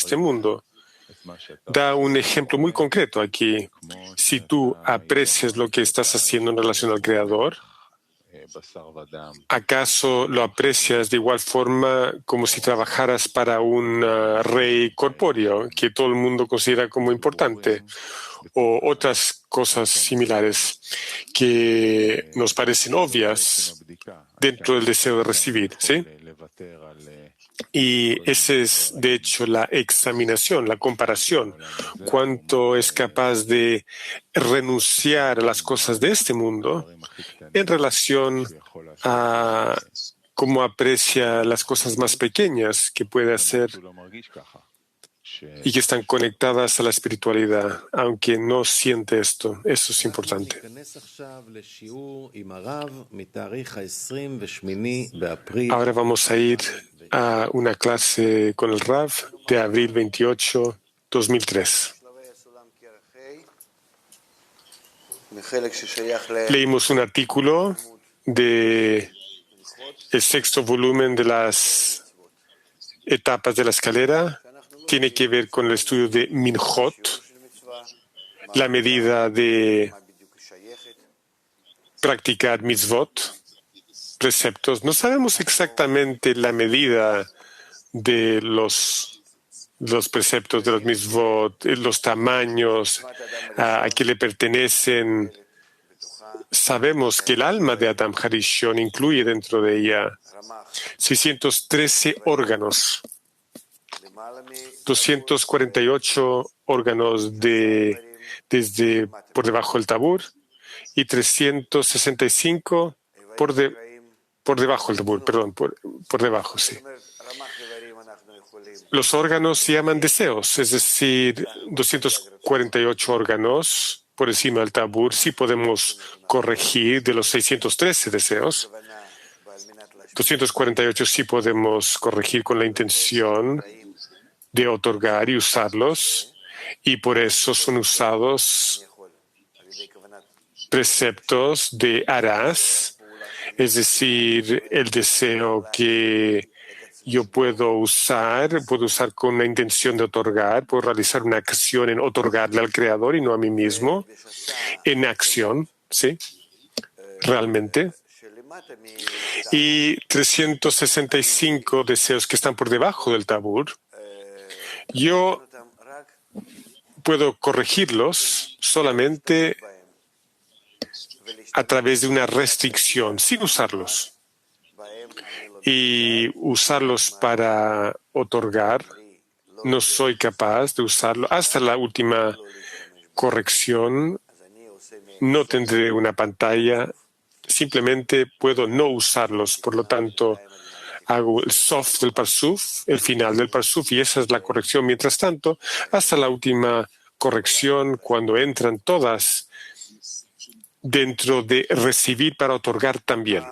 este mundo. Da un ejemplo muy concreto aquí. Si tú aprecias lo que estás haciendo en relación al Creador, ¿acaso lo aprecias de igual forma como si trabajaras para un rey corpóreo que todo el mundo considera como importante? O otras cosas similares que nos parecen obvias dentro del deseo de recibir, ¿sí? Y esa es, de hecho, la examinación, la comparación. Cuánto es capaz de renunciar a las cosas de este mundo en relación a cómo aprecia las cosas más pequeñas que puede hacer y que están conectadas a la espiritualidad, aunque no siente esto. Eso es importante. Ahora vamos a ir a una clase con el Rav de abril 28, 2003. Leímos un artículo de el sexto volumen de las etapas de la escalera. Tiene que ver con el estudio de Minhot, la medida de practicar mitzvot, preceptos. No sabemos exactamente la medida de los preceptos de los mitzvot, los tamaños, a qué le pertenecen. Sabemos que el alma de Adam Harishon incluye dentro de ella 613 órganos, 248 órganos desde por debajo del tabur y 365 por debajo del tabur, perdón, por debajo, sí. Los órganos se llaman deseos, es decir, 248 órganos por encima del tabur. Sí podemos corregir de los 613 deseos. 248 sí podemos corregir con la intención de otorgar y usarlos, y por eso son usados preceptos de harás, es decir, el deseo que yo puedo usar con la intención de otorgar, puedo realizar una acción en otorgarle al Creador y no a mí mismo, en acción, ¿sí? Realmente. Y 365 deseos que están por debajo del tabur, yo puedo corregirlos solamente a través de una restricción, sin usarlos. Y usarlos para otorgar, no soy capaz de usarlo. Hasta la última corrección no tendré una pantalla, simplemente puedo no usarlos. Por lo tanto, hago el soft del parsuf, el final del parsuf, y esa es la corrección. Mientras tanto, hasta la última corrección, cuando entran todas dentro de recibir para otorgar también.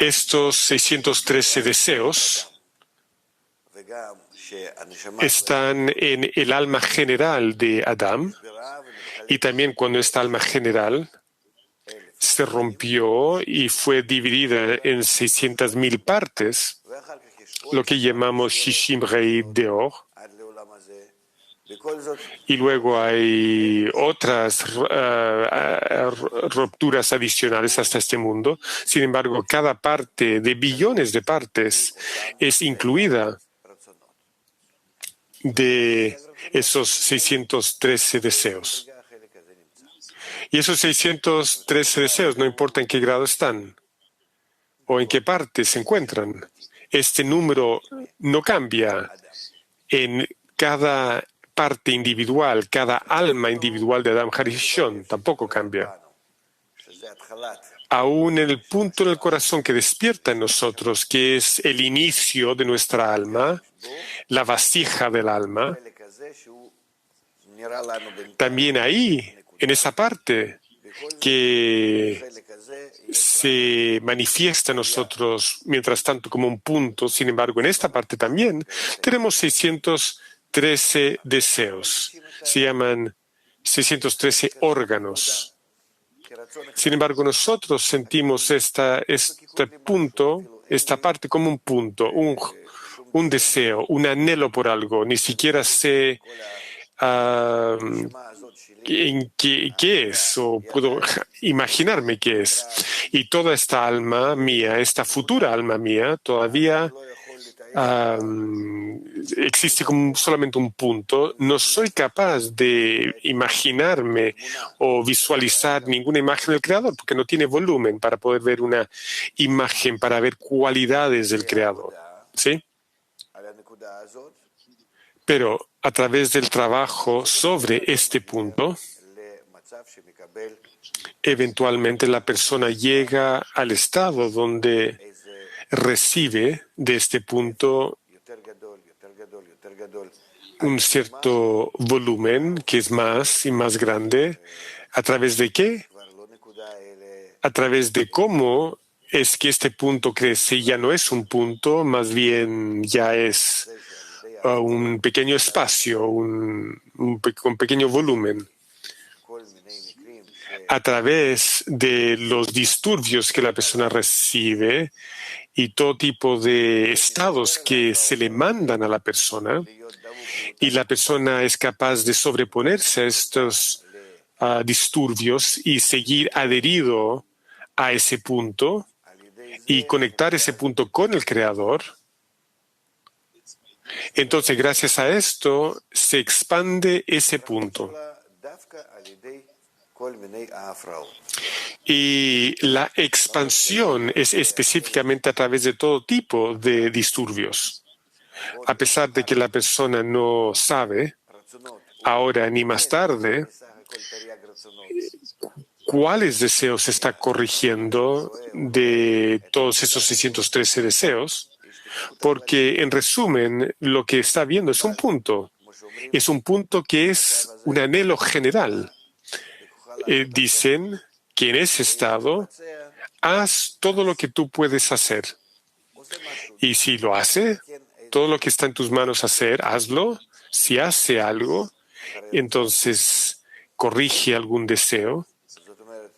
Estos 613 deseos están en el alma general de Adam, y también cuando esta alma general se rompió y fue dividida en 600.000 partes, lo que llamamos Shishim Rei Deor, y luego hay otras rupturas adicionales hasta este mundo. Sin embargo, cada parte de billones de partes es incluida de esos 613 deseos. Y esos 613 deseos, no importa en qué grado están o en qué parte se encuentran, este número no cambia en cada parte individual, cada alma individual de Adam Harishon tampoco cambia. Aún en el punto en el corazón que despierta en nosotros, que es el inicio de nuestra alma, la vasija del alma, también ahí, en esa parte que se manifiesta en nosotros mientras tanto como un punto, sin embargo, en esta parte también tenemos 613 deseos, se llaman 613 órganos. Sin embargo, nosotros sentimos este punto, esta parte como un punto, un deseo, un anhelo por algo. Ni siquiera sé qué es o puedo imaginarme qué es. Y toda esta alma mía, esta futura alma mía, todavía existe como solamente un punto. No soy capaz de imaginarme o visualizar ninguna imagen del Creador porque no tiene volumen para poder ver una imagen, para ver cualidades del Creador. ¿Sí? Pero a través del trabajo sobre este punto, eventualmente la persona llega al estado donde recibe de este punto un cierto volumen que es más y más grande. ¿A través de qué? A través de cómo es que este punto crece y ya no es un punto, más bien ya es un pequeño espacio, un pequeño volumen. A través de los disturbios que la persona recibe y todo tipo de estados que se le mandan a la persona, y la persona es capaz de sobreponerse a estos disturbios y seguir adherido a ese punto y conectar ese punto con el Creador. Entonces, gracias a esto, se expande ese punto. Y la expansión es específicamente a través de todo tipo de disturbios. A pesar de que la persona no sabe, ahora ni más tarde, cuáles deseos se está corrigiendo de todos esos 613 deseos, porque en resumen lo que está viendo es un punto que es un anhelo general. Dicen que en ese estado haz todo lo que tú puedes hacer. Y si lo hace, todo lo que está en tus manos hacer, hazlo. Si hace algo, entonces corrige algún deseo.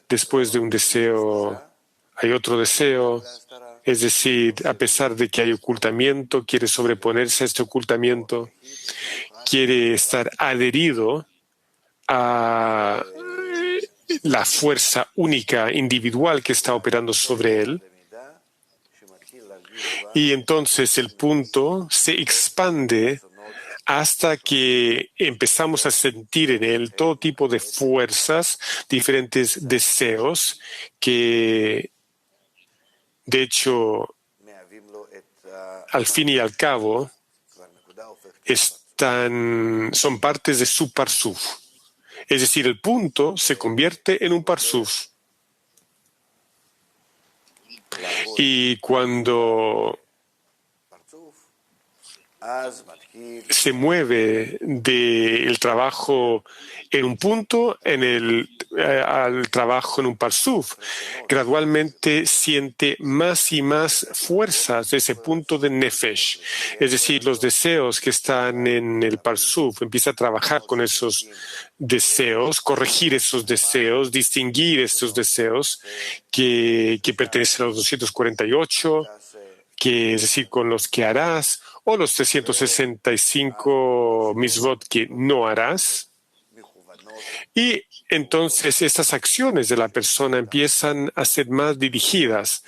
Después de un deseo, hay otro deseo. Es decir, a pesar de que hay ocultamiento, quiere sobreponerse a este ocultamiento, quiere estar adherido a la fuerza única, individual que está operando sobre él. Y entonces el punto se expande hasta que empezamos a sentir en él todo tipo de fuerzas, diferentes deseos que, de hecho, al fin y al cabo, son partes de su parsuf. Es decir, el punto se convierte en un parsuf. Y cuando se mueve del trabajo en un punto al trabajo en un parsuf, gradualmente siente más y más fuerzas de ese punto de nefesh. Es decir, los deseos que están en el parsuf, empieza a trabajar con esos deseos, corregir esos deseos, distinguir estos deseos que pertenecen a los 248, que es decir, con los que harás, o los 365 misvot que no harás. Y entonces estas acciones de la persona empiezan a ser más dirigidas,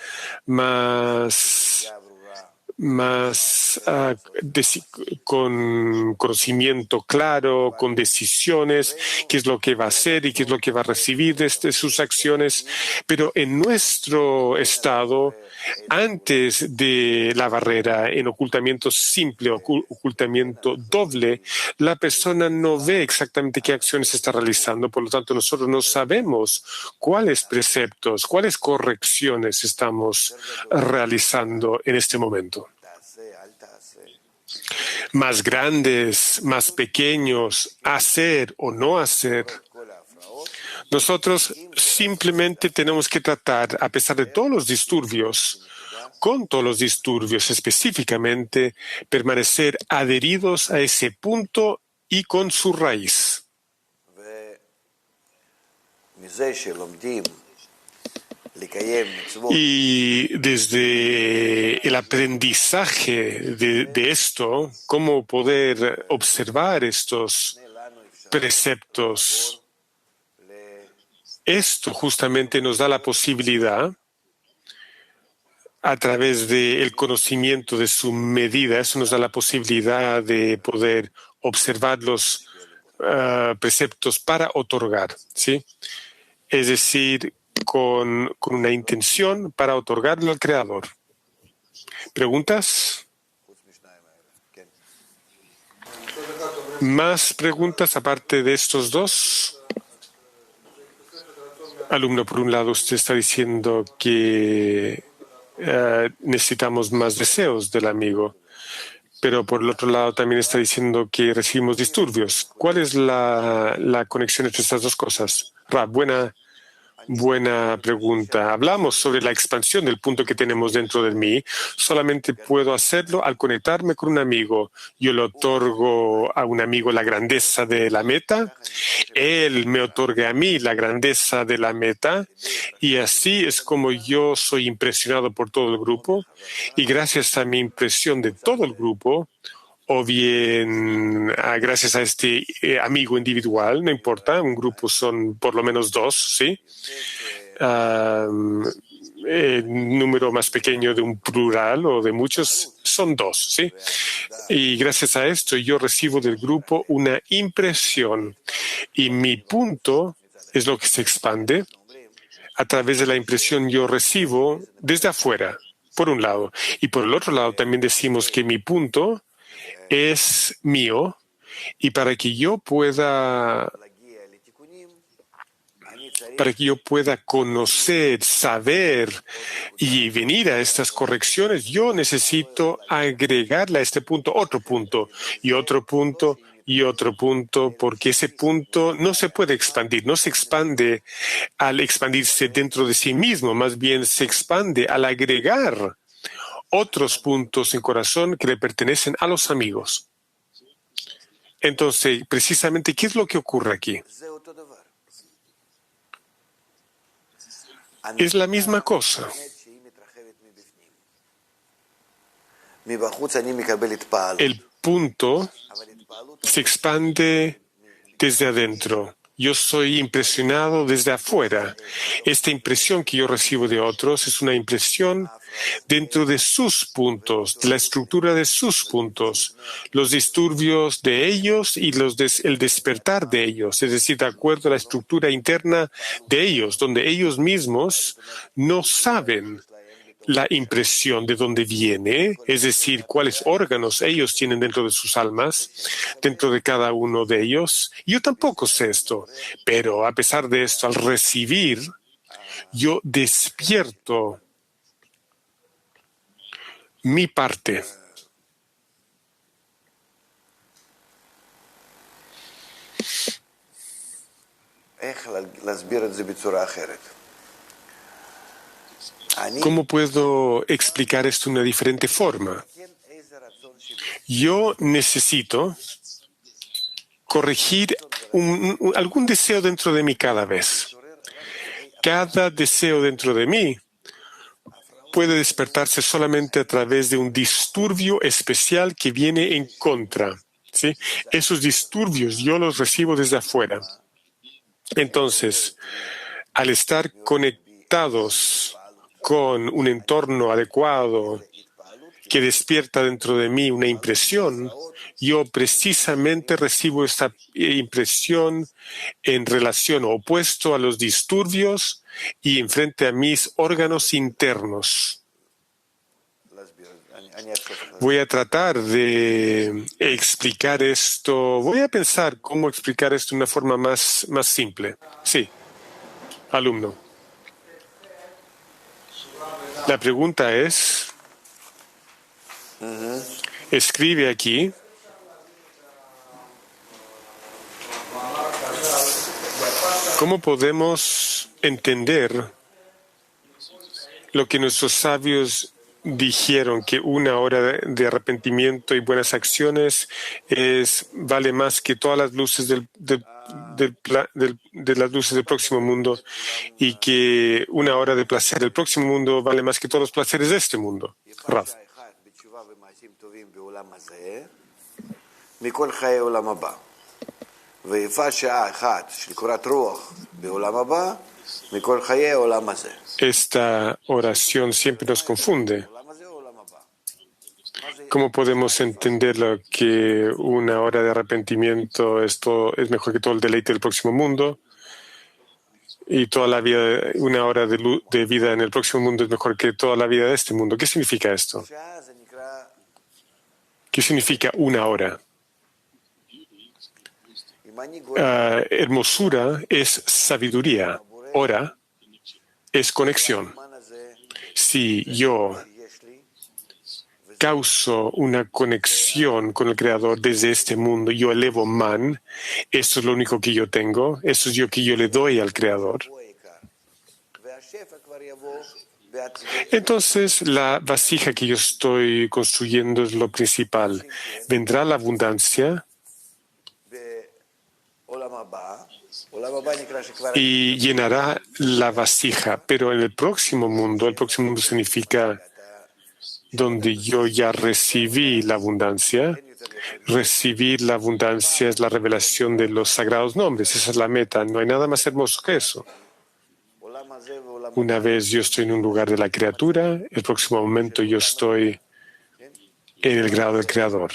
con conocimiento claro, con decisiones, qué es lo que va a hacer y qué es lo que va a recibir de sus acciones. Pero en nuestro estado, antes de la barrera, en ocultamiento simple, ocultamiento doble, la persona no ve exactamente qué acciones está realizando. Por lo tanto, nosotros no sabemos cuáles preceptos, cuáles correcciones estamos realizando en este momento. Más grandes, más pequeños, hacer o no hacer. Nosotros simplemente tenemos que tratar, a pesar de todos los disturbios, con todos los disturbios específicamente, permanecer adheridos a ese punto y con su raíz. Y desde el aprendizaje de esto, cómo poder observar estos preceptos, esto justamente nos da la posibilidad, a través del conocimiento de su medida, eso nos da la posibilidad de poder observar los preceptos para otorgar, ¿sí? Es decir, con una intención para otorgarlo al Creador. ¿Preguntas? ¿Más preguntas aparte de estos dos? Alumno, por un lado, usted está diciendo que necesitamos más deseos del amigo, pero por el otro lado también está diciendo que recibimos disturbios. ¿Cuál es la conexión entre estas dos cosas? Rab, buena pregunta. Hablamos sobre la expansión del punto que tenemos dentro de mí. Solamente puedo hacerlo al conectarme con un amigo. Yo le otorgo a un amigo la grandeza de la meta. Él me otorga a mí la grandeza de la meta. Y así es como yo soy impresionado por todo el grupo. Y gracias a mi impresión de todo el grupo, o bien gracias a este amigo individual, no importa, un grupo son por lo menos dos, ¿sí? El número más pequeño de un plural o de muchos son dos, ¿sí? Y gracias a esto yo recibo del grupo una impresión y mi punto es lo que se expande. A través de la impresión yo recibo desde afuera, por un lado. Y por el otro lado también decimos que mi punto es mío y para que yo pueda conocer, saber y venir a estas correcciones, yo necesito agregarle a este punto otro punto y otro punto y otro punto, porque ese punto no se puede expandir, no se expande al expandirse dentro de sí mismo, más bien se expande al agregar otros puntos en corazón que le pertenecen a los amigos. Entonces, precisamente, ¿qué es lo que ocurre aquí? Es la misma cosa. El punto se expande desde adentro. Yo soy impresionado desde afuera. Esta impresión que yo recibo de otros es una impresión dentro de sus puntos, de la estructura de sus puntos, los disturbios de ellos y el despertar de ellos, es decir, de acuerdo a la estructura interna de ellos, donde ellos mismos no saben la impresión de dónde viene, es decir, cuáles órganos ellos tienen dentro de sus almas, dentro de cada uno de ellos. Yo tampoco sé esto, pero a pesar de esto, al recibir, yo despierto mi parte. ¿Cómo puedo explicar esto de una diferente forma? Yo necesito corregir algún deseo dentro de mí cada vez. Cada deseo dentro de mí puede despertarse solamente a través de un disturbio especial que viene en contra, ¿sí? Esos disturbios yo los recibo desde afuera. Entonces, al estar conectados con un entorno adecuado que despierta dentro de mí una impresión, yo precisamente recibo esta impresión en relación opuesto a los disturbios y en frente a mis órganos internos. Voy a tratar de explicar esto. Voy a pensar cómo explicar esto de una forma más simple. Sí, alumno. La pregunta es, escribe aquí, ¿cómo podemos entender lo que nuestros sabios dijeron, que una hora de arrepentimiento y buenas acciones vale más que todas las luces de las luces del próximo mundo y que una hora de placer del próximo mundo vale más que todos los placeres de este mundo. Rav. Esta oración siempre nos confunde. ¿Cómo podemos entenderlo que una hora de arrepentimiento es mejor que todo el deleite del próximo mundo? Y toda la vida, una hora de vida en el próximo mundo es mejor que toda la vida de este mundo. ¿Qué significa esto? ¿Qué significa una hora? Hermosura es sabiduría. Hora es conexión. Si yo causo una conexión con el Creador desde este mundo, yo elevo man, eso es lo único que yo tengo, eso es lo que yo le doy al Creador. Entonces, la vasija que yo estoy construyendo es lo principal. Vendrá la abundancia y llenará la vasija, pero en el próximo mundo significa donde yo ya recibí la abundancia. Recibir la abundancia es la revelación de los sagrados nombres. Esa es la meta. No hay nada más hermoso que eso. Una vez yo estoy en un lugar de la criatura, el próximo momento yo estoy en el grado del Creador.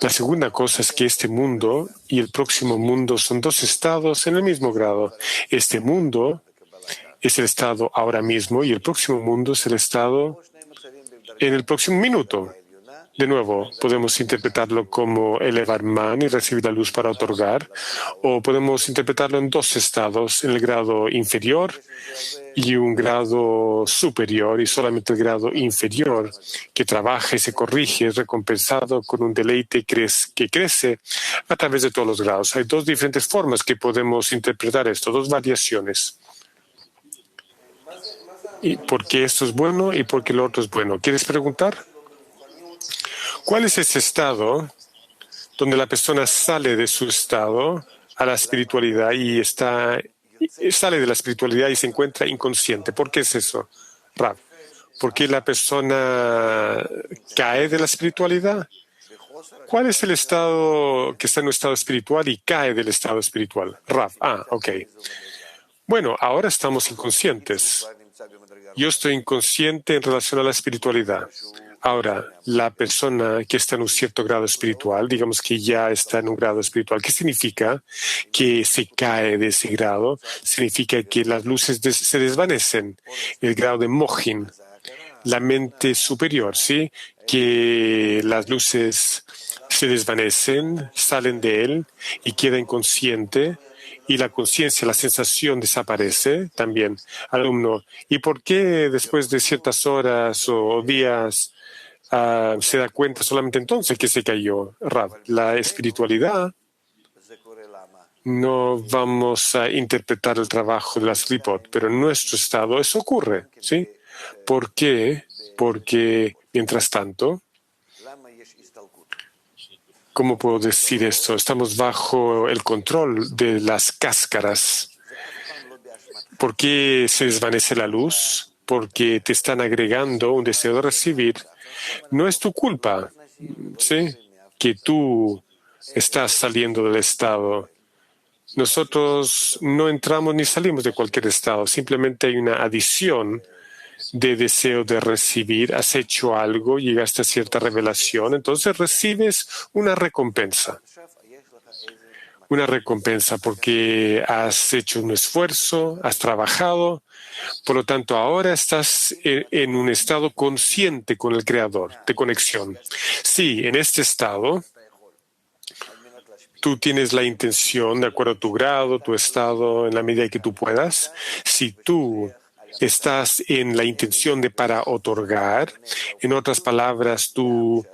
La segunda cosa es que este mundo y el próximo mundo son dos estados en el mismo grado. Este mundo es el estado ahora mismo y el próximo mundo es el estado en el próximo minuto. De nuevo, podemos interpretarlo como elevar man y recibir la luz para otorgar, o podemos interpretarlo en dos estados, en el grado inferior y un grado superior, y solamente el grado inferior que trabaja y se corrige es recompensado con un deleite que crece a través de todos los grados. Hay dos diferentes formas que podemos interpretar esto, dos variaciones. ¿Y por qué esto es bueno y por qué lo otro es bueno? ¿Quieres preguntar? ¿Cuál es ese estado donde la persona sale de su estado a la espiritualidad y sale de la espiritualidad y se encuentra inconsciente? ¿Por qué es eso, Rav? ¿Por qué la persona cae de la espiritualidad? ¿Cuál es el estado que está en un estado espiritual y cae del estado espiritual? Rav. Ok. Bueno, ahora estamos inconscientes. Yo estoy inconsciente en relación a la espiritualidad. Ahora, la persona que está en un cierto grado espiritual, digamos que ya está en un grado espiritual, ¿qué significa que se cae de ese grado? Significa que las luces se desvanecen. El grado de Mohin, la mente superior, ¿sí? Que las luces se desvanecen, salen de él y queda inconsciente. Y la conciencia, la sensación desaparece también. Alumno, ¿y por qué después de ciertas horas o días se da cuenta solamente entonces que se cayó? Rav, la espiritualidad, no vamos a interpretar el trabajo de las Klipot, pero en nuestro estado eso ocurre, ¿sí? ¿Por qué? Porque, mientras tanto, ¿cómo puedo decir esto? Estamos bajo el control de las cáscaras. ¿Por qué se desvanece la luz? Porque te están agregando un deseo de recibir. No es tu culpa, ¿sí? Que tú estás saliendo del estado. Nosotros no entramos ni salimos de cualquier estado. Simplemente hay una adición de deseo de recibir. Has hecho algo, llegaste a cierta revelación, entonces recibes una recompensa. Una recompensa porque has hecho un esfuerzo, has trabajado. Por lo tanto, ahora estás en un estado consciente con el Creador, de conexión. Sí, en este estado, tú tienes la intención, de acuerdo a tu grado, tu estado, en la medida que tú puedas. Si tú estás en la intención de para otorgar, en otras palabras, tú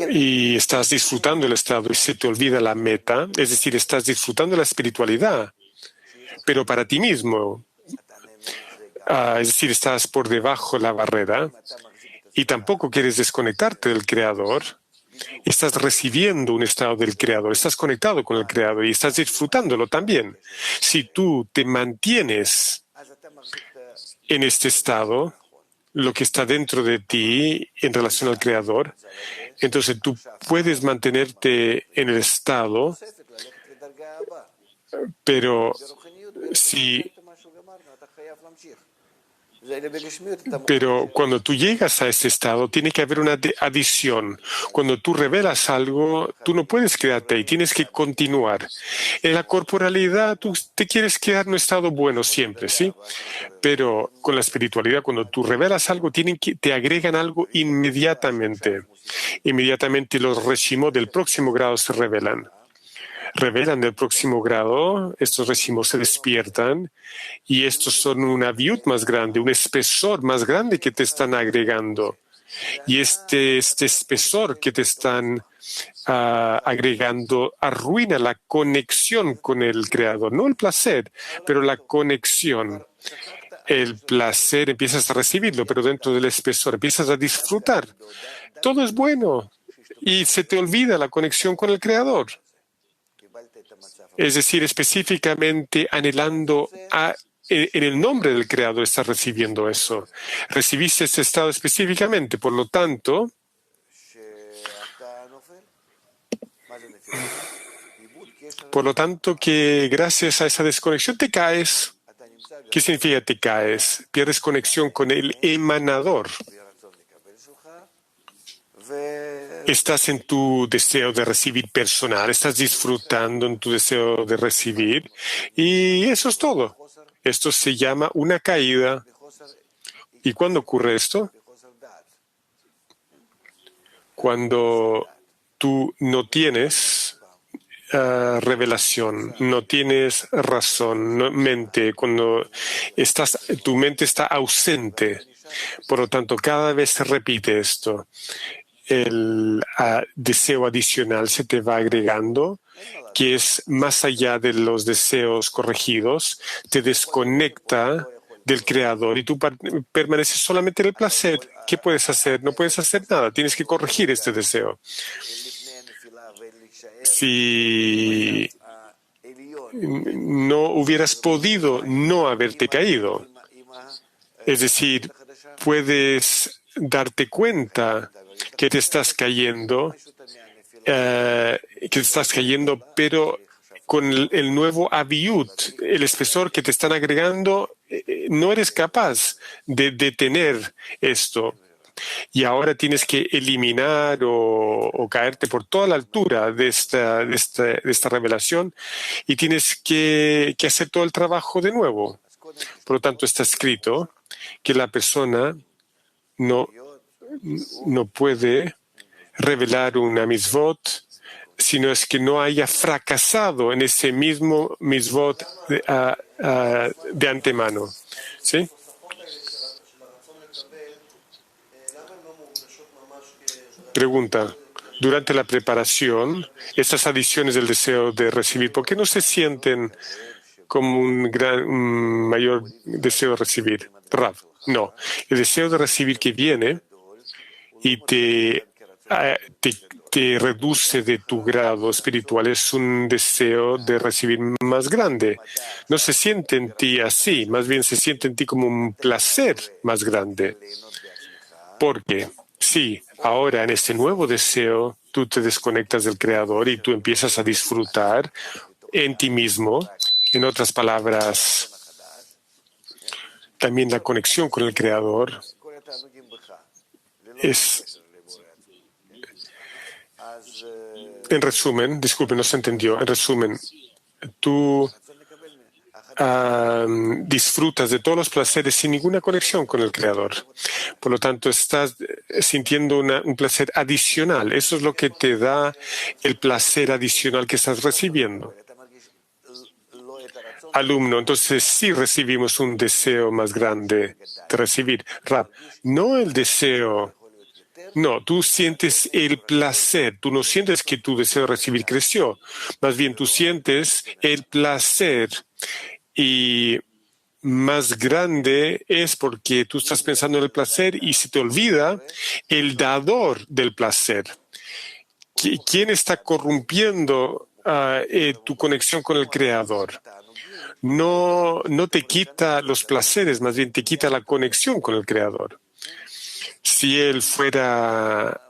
y estás disfrutando el estado y se te olvida la meta, es decir, estás disfrutando la espiritualidad, pero para ti mismo, es decir, estás por debajo de la barrera y tampoco quieres desconectarte del Creador, estás recibiendo un estado del Creador, estás conectado con el Creador y estás disfrutándolo también. Si tú te mantienes en este estado, lo que está dentro de ti en relación al Creador, entonces tú puedes mantenerte en el estado, pero cuando tú llegas a este estado, tiene que haber una adición. Cuando tú revelas algo, tú no puedes quedarte ahí, tienes que continuar. En la corporalidad, tú te quieres quedar en un estado bueno siempre, ¿sí? Pero con la espiritualidad, cuando tú revelas algo, te agregan algo inmediatamente. Inmediatamente los reshimot del próximo grado se revelan del próximo grado, estos reshimot se despiertan y estos son una viud más grande, un espesor más grande que te están agregando. Y este espesor que te están agregando arruina la conexión con el Creador, no el placer, pero la conexión. El placer empiezas a recibirlo, pero dentro del espesor empiezas a disfrutar. Todo es bueno y se te olvida la conexión con el Creador. Es decir, específicamente anhelando en el nombre del Creador estás recibiendo eso. Recibiste ese estado específicamente, por lo tanto, que gracias a esa desconexión te caes. ¿Qué significa te caes? Pierdes conexión con el emanador. Estás en tu deseo de recibir personal, estás disfrutando en tu deseo de recibir y eso es todo. Esto se llama una caída. ¿Y cuándo ocurre esto? Cuando tú no tienes revelación, no tienes razón, mente, cuando tu mente está ausente. Por lo tanto, cada vez se repite esto. El deseo adicional se te va agregando, que es más allá de los deseos corregidos, te desconecta del Creador y tú permaneces solamente en el placer. ¿Qué puedes hacer? No puedes hacer nada, tienes que corregir este deseo. Si no hubieras podido no haberte caído, es decir, puedes darte cuenta que te estás cayendo, pero con el nuevo aviut, el espesor que te están agregando, no eres capaz de detener esto. Y ahora tienes que eliminar o caerte por toda la altura de esta revelación y tienes que hacer todo el trabajo de nuevo. Por lo tanto, está escrito que la persona no puede revelar una mitzvot, sino es que no haya fracasado en ese mismo mitzvot de antemano. ¿Sí? Pregunta. Durante la preparación, estas adiciones del deseo de recibir, ¿por qué no se sienten como un mayor deseo de recibir? Rav, no. El deseo de recibir que viene y te reduce de tu grado espiritual es un deseo de recibir más grande. No se siente en ti así, más bien se siente en ti como un placer más grande. Porque sí, ahora en este nuevo deseo tú te desconectas del Creador y tú empiezas a disfrutar en ti mismo. En otras palabras, también la conexión con el Creador es, en resumen, disculpe, no se entendió, en resumen, tú disfrutas de todos los placeres sin ninguna conexión con el Creador. Por lo tanto, estás sintiendo un placer adicional. Eso es lo que te da el placer adicional que estás recibiendo. Alumno, entonces sí recibimos un deseo más grande de recibir. Rab, no el deseo. No, tú sientes el placer. Tú no sientes que tu deseo de recibir creció. Más bien, tú sientes el placer. Y más grande es porque tú estás pensando en el placer y se te olvida el dador del placer. ¿Quién está corrompiendo tu conexión con el Creador? No te quita los placeres, más bien te quita la conexión con el Creador. Si Él fuera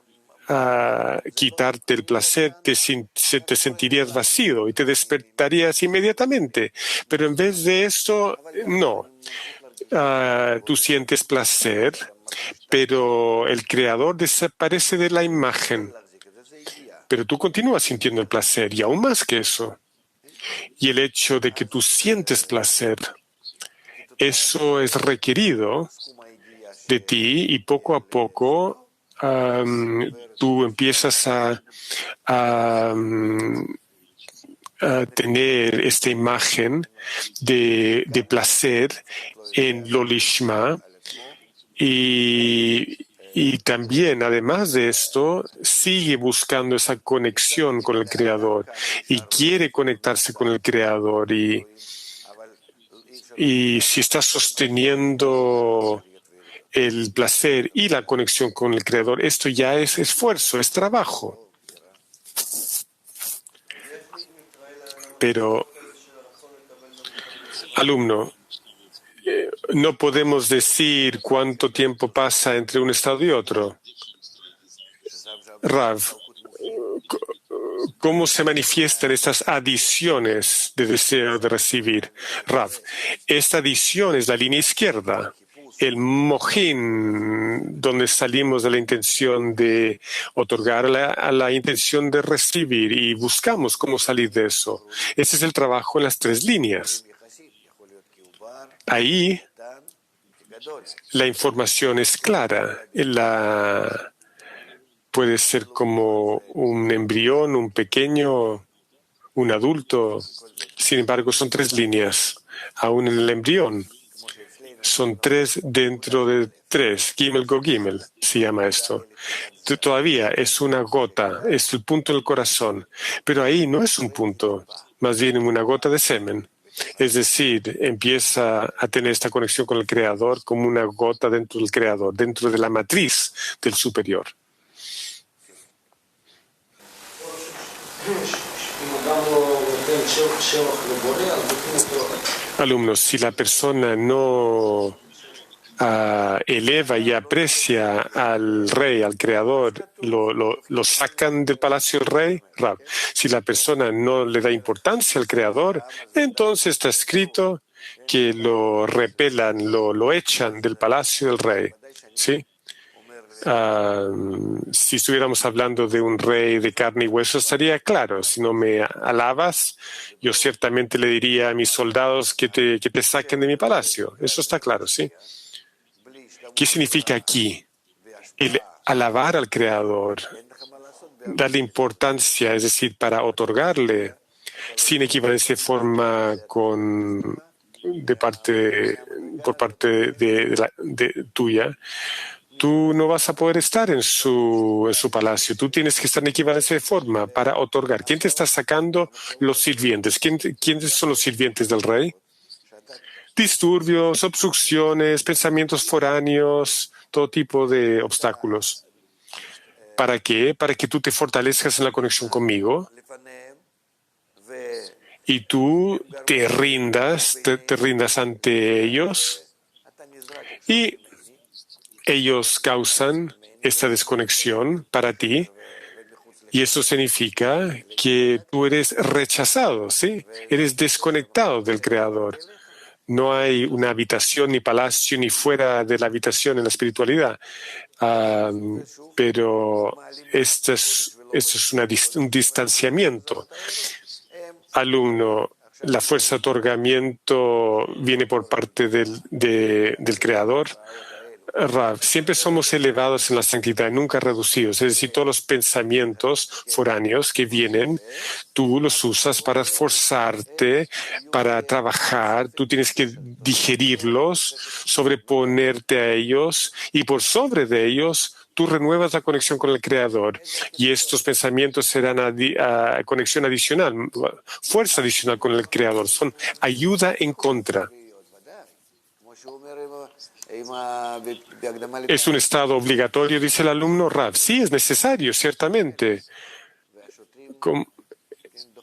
a quitarte el placer, te sentirías vacío y te despertarías inmediatamente. Pero en vez de eso, no. Tú sientes placer, pero el Creador desaparece de la imagen. Pero tú continúas sintiendo el placer y aún más que eso. Y el hecho de que tú sientes placer, eso es requerido de ti y poco a poco tú empiezas a tener esta imagen de placer en lo lishma y también, además de esto, sigue buscando esa conexión con el Creador y quiere conectarse con el Creador y si estás sosteniendo el placer y la conexión con el Creador, esto ya es esfuerzo, es trabajo. Pero, alumno, no podemos decir cuánto tiempo pasa entre un estado y otro. Rav, ¿cómo se manifiestan estas adiciones de deseo de recibir? Rav, esta adición es la línea izquierda, el mojín, donde salimos de la intención de otorgar a la intención de recibir y buscamos cómo salir de eso. Ese es el trabajo en las tres líneas. Ahí la información es clara. Puede ser como un embrión, un pequeño, un adulto. Sin embargo, son tres líneas. Aún en el embrión, son tres dentro de tres. Gimel go Gimel se llama esto. Todavía es una gota, es el punto del corazón. Pero ahí no es un punto, más bien una gota de semen. Es decir, empieza a tener esta conexión con el Creador como una gota dentro del Creador, dentro de la matriz del superior. Alumnos, si la persona no eleva y aprecia al rey, al creador, lo sacan del palacio del rey. Rab. Si la persona no le da importancia al creador, entonces está escrito que lo repelan, lo echan del palacio del rey. ¿Sí? Si estuviéramos hablando de un rey de carne y hueso, estaría claro. Si no me alabas, yo ciertamente le diría a mis soldados que te saquen de mi palacio. Eso está claro, ¿sí? ¿Qué significa aquí? El alabar al Creador, darle importancia, es decir, para otorgarle, sin equivalencia de forma por parte de tuya, tú no vas a poder estar en su palacio. Tú tienes que estar en equivalencia de forma para otorgar. ¿Quién te está sacando? Los sirvientes. ¿Quiénes son los sirvientes del rey? Disturbios, obstrucciones, pensamientos foráneos, todo tipo de obstáculos. ¿Para qué? Para que tú te fortalezcas en la conexión conmigo y tú te rindas ante ellos y ellos causan esta desconexión para ti y eso significa que tú eres rechazado, ¿sí? Eres desconectado del Creador. No hay una habitación ni palacio ni fuera de la habitación en la espiritualidad, pero esto es un distanciamiento. Alumno, la fuerza de otorgamiento viene por parte del Creador. Rav, siempre somos elevados en la santidad, nunca reducidos. Es decir, todos los pensamientos foráneos que vienen, tú los usas para esforzarte, para trabajar. Tú tienes que digerirlos, sobreponerte a ellos y por sobre de ellos, tú renuevas la conexión con el Creador. Y estos pensamientos serán conexión adicional, fuerza adicional con el Creador. Son ayuda en contra. ¿Es un estado obligatorio, dice el alumno Rav? Sí, es necesario, ciertamente.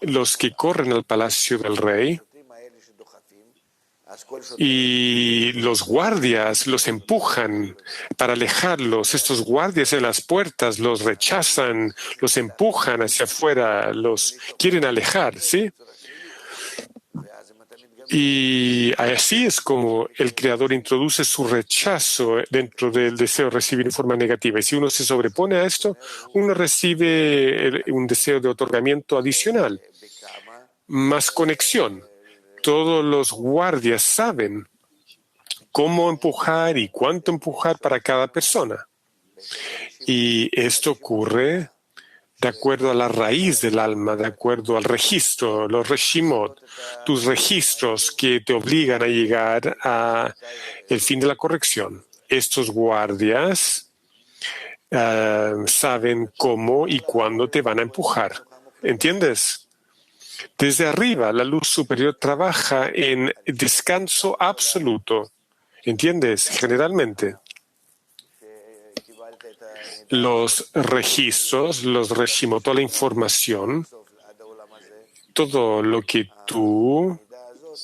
Los que corren al palacio del rey y los guardias los empujan para alejarlos. Estos guardias en las puertas los rechazan, los empujan hacia afuera, los quieren alejar, ¿sí? Y así es como el Creador introduce su rechazo dentro del deseo de recibir en forma negativa. Y si uno se sobrepone a esto, uno recibe un deseo de otorgamiento adicional, más conexión. Todos los guardias saben cómo empujar y cuánto empujar para cada persona. Y esto ocurre de acuerdo a la raíz del alma, de acuerdo al registro, los reshimot, tus registros que te obligan a llegar a el fin de la corrección. Estos guardias saben cómo y cuándo te van a empujar. ¿Entiendes? Desde arriba, la luz superior trabaja en descanso absoluto. ¿Entiendes? Generalmente. Los registros, los reshimot, toda la información, todo lo que tú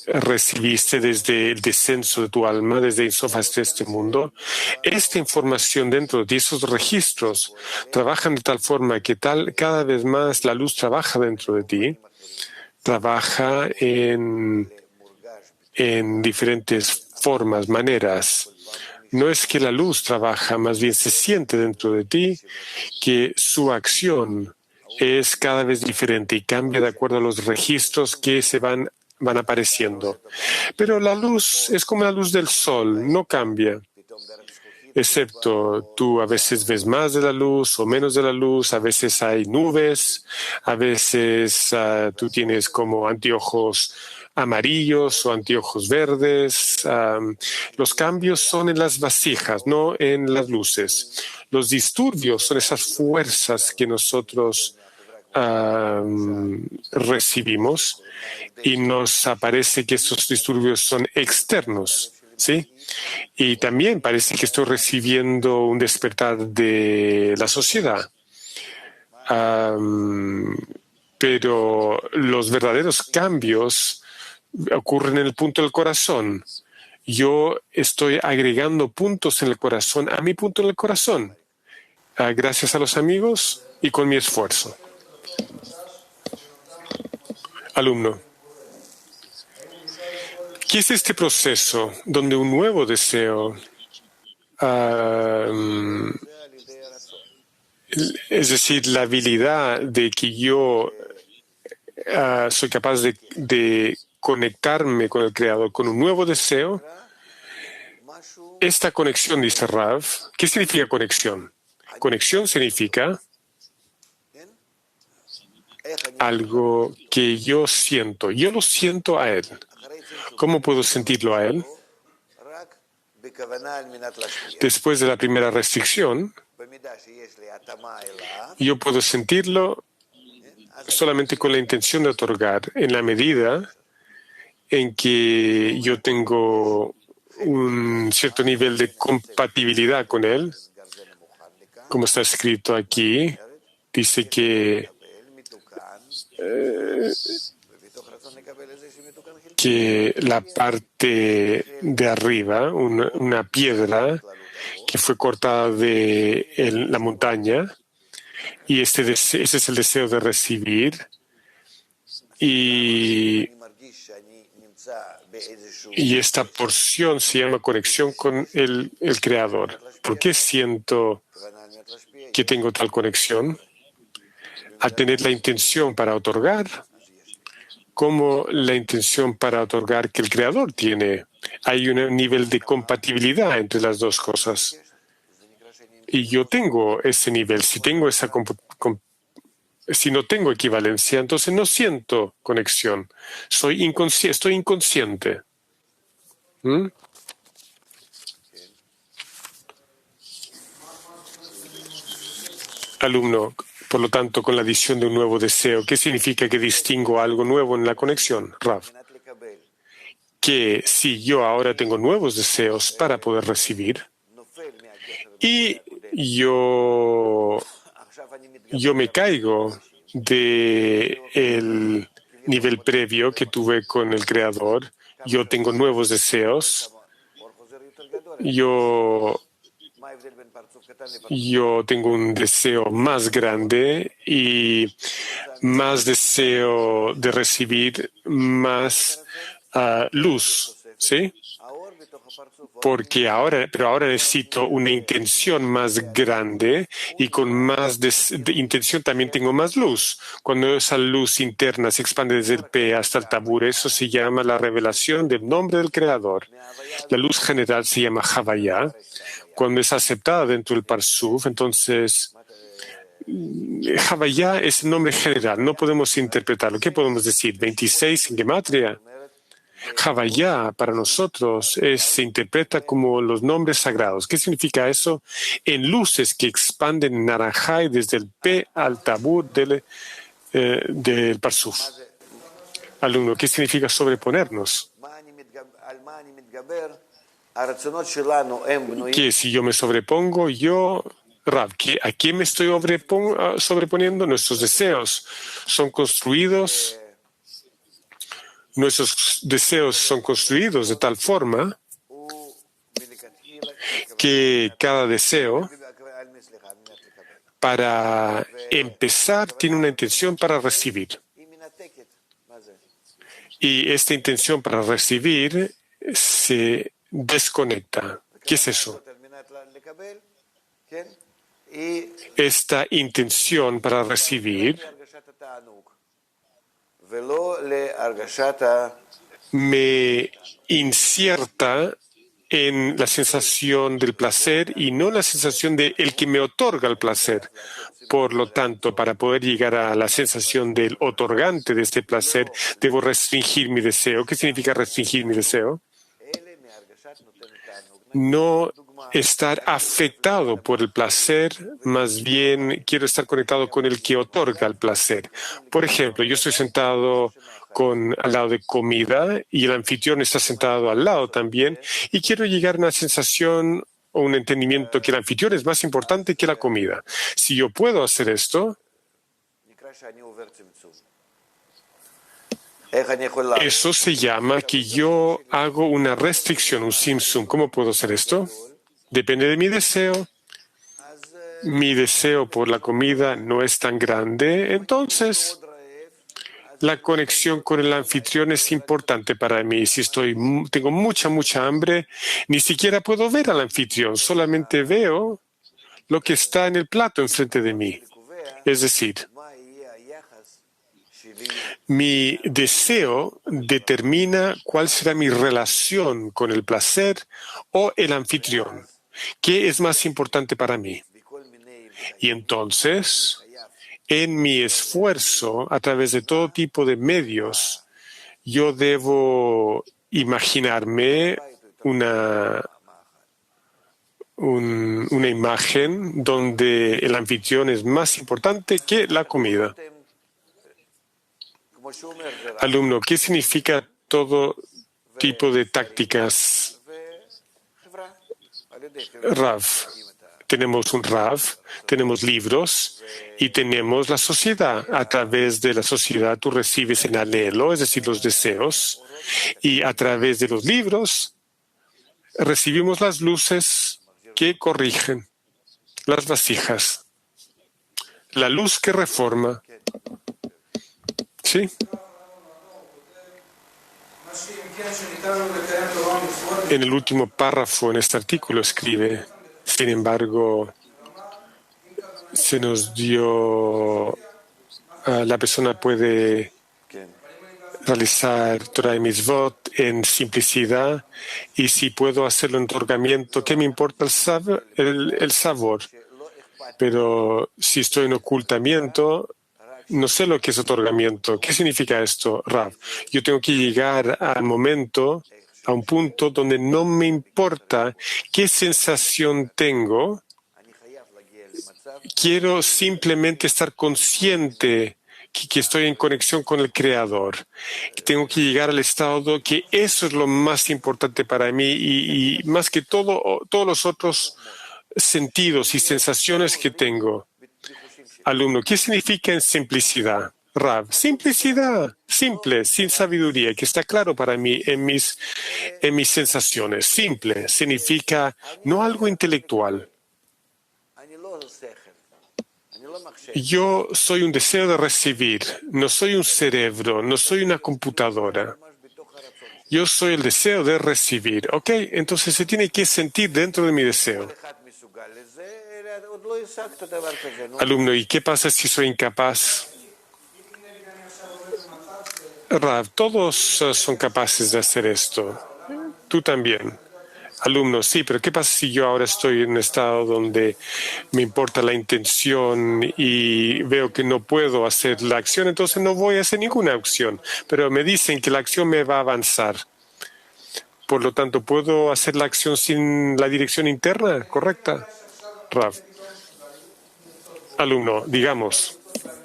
recibiste desde el descenso de tu alma, desde Ein Sof hasta este mundo, esta información dentro de ti, esos registros, trabajan de tal forma que cada vez más la luz trabaja dentro de ti, trabaja en diferentes formas, maneras. No es que la luz trabaja, más bien se siente dentro de ti que su acción es cada vez diferente y cambia de acuerdo a los registros que se van apareciendo. Pero la luz es como la luz del sol, no cambia. Excepto tú a veces ves más de la luz o menos de la luz, a veces hay nubes, a veces tú tienes como anteojos amarillos o anteojos verdes. Los cambios son en las vasijas, no en las luces. Los disturbios son esas fuerzas que nosotros recibimos y nos aparece que estos disturbios son externos, ¿sí? Y también parece que estoy recibiendo un despertar de la sociedad. Pero los verdaderos cambios ocurren en el punto del corazón. Yo estoy agregando puntos en el corazón a mi punto en el corazón, gracias a los amigos y con mi esfuerzo. Alumno, ¿qué es este proceso donde un nuevo deseo, es decir, la habilidad de que yo soy capaz de conectarme con el Creador con un nuevo deseo? Esta conexión, dice Rav, ¿qué significa conexión? Conexión significa algo que yo siento. Yo lo siento a Él. ¿Cómo puedo sentirlo a Él? Después de la primera restricción, yo puedo sentirlo solamente con la intención de otorgar, en la medida en que yo tengo un cierto nivel de compatibilidad con Él. Como está escrito aquí, dice que la parte de arriba, una piedra que fue cortada de la montaña, y ese es el deseo de recibir, y esta porción se llama conexión con el Creador. ¿Por qué siento que tengo tal conexión? Al tener la intención para otorgar, como la intención para otorgar que el Creador tiene. Hay un nivel de compatibilidad entre las dos cosas. Y yo tengo ese nivel. Si no tengo equivalencia, entonces no siento conexión. Estoy inconsciente. Alumno, por lo tanto, con la adición de un nuevo deseo, ¿qué significa que distingo algo nuevo en la conexión, Rav? que si yo ahora tengo nuevos deseos para poder recibir y yo me caigo del nivel previo que tuve con el Creador, yo tengo nuevos deseos, yo tengo un deseo más grande y más deseo de recibir más luz, ¿sí? Pero ahora necesito una intención más grande y con más intención también tengo más luz. Cuando esa luz interna se expande desde el P hasta el Tabur, eso se llama la revelación del nombre del Creador. La luz general se llama Havaya. Cuando es aceptada dentro del Parsuf, entonces Havaya es el nombre general, no podemos interpretarlo. ¿Qué podemos decir? 26 en Gematria. Havaya para nosotros se interpreta como los nombres sagrados. ¿Qué significa eso? En luces que expanden en Naranjai desde el P al Tabur del Parsuf. Alumno, ¿qué significa sobreponernos? Que si yo me sobrepongo, Rav, ¿a quién me estoy sobreponiendo? Nuestros deseos son construidos. Nuestros deseos son construidos de tal forma que cada deseo, para empezar, tiene una intención para recibir. Y esta intención para recibir se desconecta. ¿Qué es eso? Esta intención para recibir me inserta en la sensación del placer y no la sensación de el que me otorga el placer. Por lo tanto, para poder llegar a la sensación del otorgante de este placer, debo restringir mi deseo. ¿Qué significa restringir mi deseo? No estar afectado por el placer, más bien quiero estar conectado con el que otorga el placer. Por ejemplo, yo estoy sentado al lado de comida y el anfitrión está sentado al lado también y quiero llegar a una sensación o un entendimiento que el anfitrión es más importante que la comida. Si yo puedo hacer esto, eso se llama que yo hago una restricción, un simsum. ¿Cómo puedo hacer esto? Depende de mi deseo. Mi deseo por la comida no es tan grande, entonces la conexión con el anfitrión es importante para mí. Si tengo mucha hambre, ni siquiera puedo ver al anfitrión, solamente veo lo que está en el plato enfrente de mí. Es decir, mi deseo determina cuál será mi relación con el placer o el anfitrión. ¿Qué es más importante para mí? Y entonces, en mi esfuerzo, a través de todo tipo de medios, yo debo imaginarme una imagen donde el anfitrión es más importante que la comida. Alumno, ¿qué significa todo tipo de tácticas? Rav. Tenemos un Rav, tenemos libros y tenemos la sociedad. A través de la sociedad tú recibes el anhelo, es decir, los deseos, y a través de los libros recibimos las luces que corrigen, las vasijas, la luz que reforma. ¿Sí? En el último párrafo en este artículo escribe: sin embargo, se nos dio, la persona puede realizar Torah y Mitzvot en simplicidad, y si puedo hacerlo en otorgamiento, ¿qué me importa el sabor? Pero si estoy en ocultamiento, no sé lo que es otorgamiento. ¿Qué significa esto, Rav? Yo tengo que llegar a un punto donde no me importa qué sensación tengo. Quiero simplemente estar consciente que estoy en conexión con el Creador. Tengo que llegar al estado que eso es lo más importante para mí y más que todo, todos los otros sentidos y sensaciones que tengo. Alumno, ¿qué significa en simplicidad? Rav, simplicidad, simple, sin sabiduría, que está claro para mí en mis sensaciones. Simple significa no algo intelectual. Yo soy un deseo de recibir, no soy un cerebro, no soy una computadora. Yo soy el deseo de recibir, ¿ok? Entonces se tiene que sentir dentro de mi deseo. Alumno, ¿y qué pasa si soy incapaz? Rav, todos son capaces de hacer esto. Tú también. Alumno, sí, pero ¿qué pasa si yo ahora estoy en un estado donde me importa la intención y veo que no puedo hacer la acción? Entonces no voy a hacer ninguna acción, pero me dicen que la acción me va a avanzar. Por lo tanto, ¿puedo hacer la acción sin la dirección interna correcta? Rav. Alumno, digamos,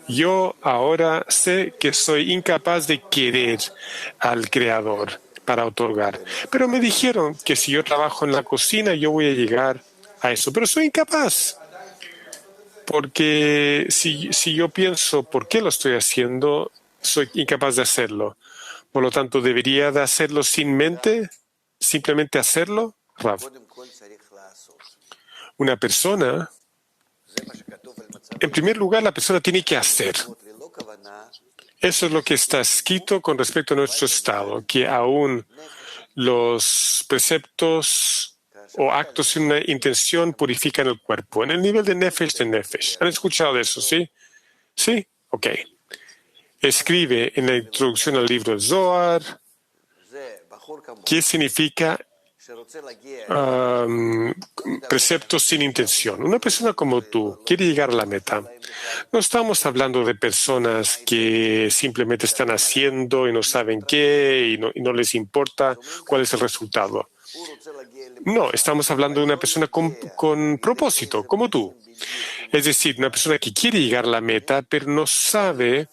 yo ahora sé que soy incapaz de querer al Creador para otorgar, pero me dijeron que si yo trabajo en la cocina yo voy a llegar a eso, pero soy incapaz, porque si yo pienso por qué lo estoy haciendo, soy incapaz de hacerlo. Por lo tanto, ¿debería de hacerlo sin mente? ¿Simplemente hacerlo? Rav. Una persona, en primer lugar, la persona tiene que hacer. Eso es lo que está escrito con respecto a nuestro estado, que aún los preceptos o actos sin una intención purifican el cuerpo. En el nivel de Nefesh. ¿Han escuchado de eso, sí? ¿Sí? Ok. Escribe en la introducción al libro Zohar qué significa preceptos sin intención. Una persona como tú quiere llegar a la meta. No estamos hablando de personas que simplemente están haciendo y no saben qué y no les importa cuál es el resultado. No, estamos hablando de una persona con propósito, como tú. Es decir, una persona que quiere llegar a la meta, pero no sabe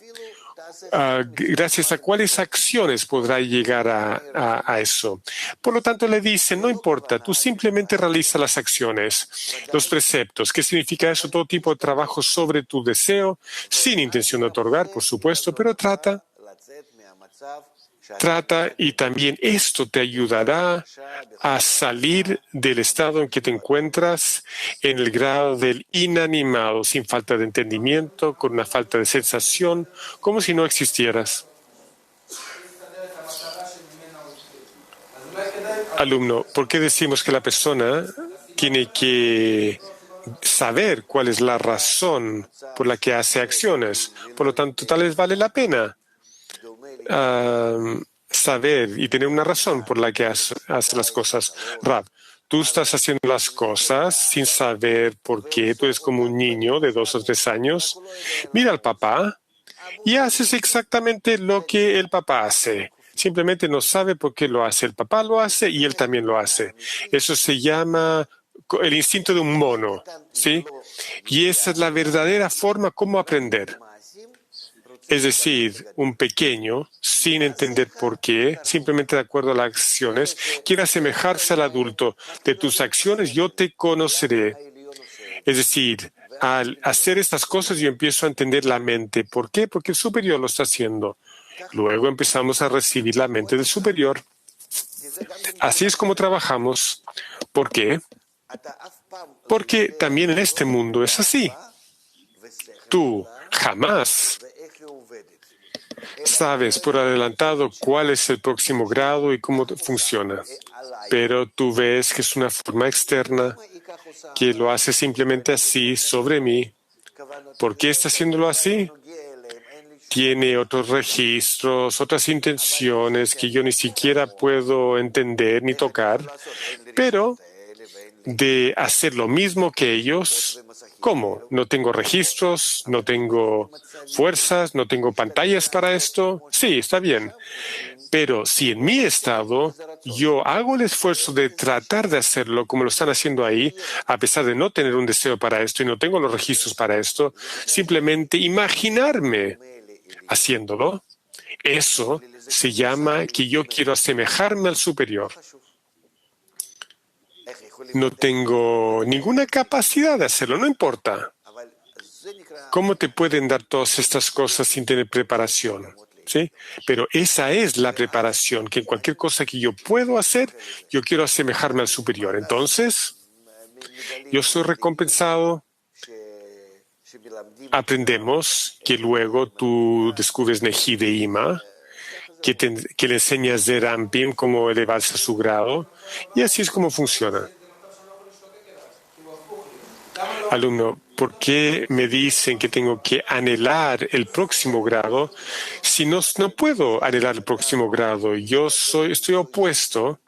gracias a cuáles acciones podrá llegar a eso. Por lo tanto, le dicen, no importa, tú simplemente realiza las acciones, los preceptos. ¿Qué significa eso? Todo tipo de trabajo sobre tu deseo, sin intención de otorgar, por supuesto, pero trata y también esto te ayudará a salir del estado en que te encuentras en el grado del inanimado, sin falta de entendimiento, con una falta de sensación, como si no existieras. Alumno, ¿por qué decimos que la persona tiene que saber cuál es la razón por la que hace acciones? Por lo tanto, tal vez vale la pena saber y tener una razón por la que hace las cosas. Rav, tú estás haciendo las cosas sin saber por qué. Tú eres como un niño de 2 o 3 años. Mira al papá y haces exactamente lo que el papá hace. Simplemente no sabe por qué lo hace. El papá lo hace y él también lo hace. Eso se llama el instinto de un mono, ¿sí? Y esa es la verdadera forma como aprender. Es decir, un pequeño, sin entender por qué, simplemente de acuerdo a las acciones, quiere asemejarse al adulto. De tus acciones yo te conoceré. Es decir, al hacer estas cosas yo empiezo a entender la mente. ¿Por qué? Porque el superior lo está haciendo. Luego empezamos a recibir la mente del superior. Así es como trabajamos. ¿Por qué? Porque también en este mundo es así. Tú jamás sabes por adelantado cuál es el próximo grado y cómo funciona, pero tú ves que es una forma externa que lo hace simplemente así sobre mí. ¿Por qué está haciéndolo así? Tiene otros registros, otras intenciones que yo ni siquiera puedo entender ni tocar, pero de hacer lo mismo que ellos. ¿Cómo? No tengo registros, no tengo fuerzas, no tengo pantallas para esto. Sí, está bien. Pero si en mi estado yo hago el esfuerzo de tratar de hacerlo como lo están haciendo ahí, a pesar de no tener un deseo para esto y no tengo los registros para esto, simplemente imaginarme haciéndolo, eso se llama que yo quiero asemejarme al superior. No tengo ninguna capacidad de hacerlo, no importa. ¿Cómo te pueden dar todas estas cosas sin tener preparación? ¿Sí? Pero esa es la preparación, que en cualquier cosa que yo puedo hacer, yo quiero asemejarme al superior. Entonces, yo soy recompensado. Aprendemos que luego tú descubres Neji de Ima, que le enseñas de Rampim cómo elevarse a su grado, y así es como funciona. Alumno, ¿por qué me dicen que tengo que anhelar el próximo grado si no puedo anhelar el próximo grado? Yo estoy opuesto